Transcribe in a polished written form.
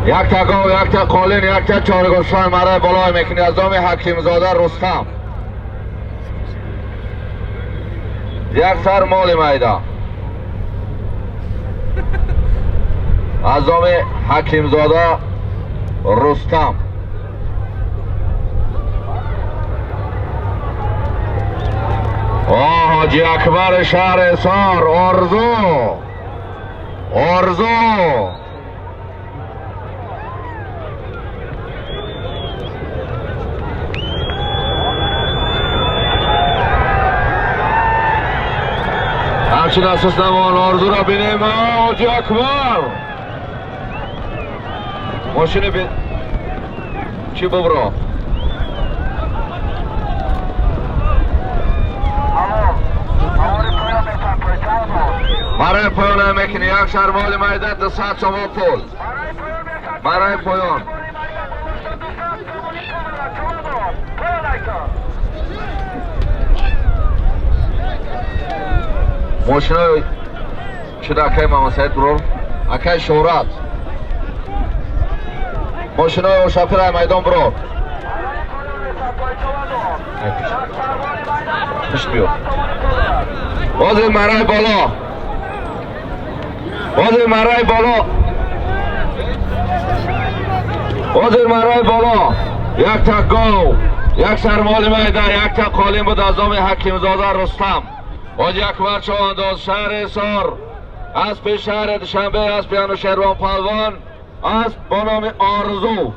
یک تا گاو، یک تا قالین، یک تا چارگوشان مرای بالای میکنی از دام حکیمزاده رستم. یک سر مال میده از دام حکیمزاده رستم. حاجی اکبر شهر حصار آرزو همچین اساس نمان آرزو را بینیم. حاجی اکبر ماشین بین چی ببرا مرای پایان میکنی. یک شرمال میدد 200 شما پول مرای پایان. ماشین های چه دکه ماما سید برو اکه شورت ماشین های و شفیر میدان برو پشت بیو بازی مرای بالا بازی مرای بالا. یک تا گاو، یک سرمال میده، یک تا قالین بود از دام حکیمزاده رستم. حاجی اکبر چوانداز شهر حصار از پیش شهر دوشنبه از پیانو شهروان پهلوان از با نام آرزو.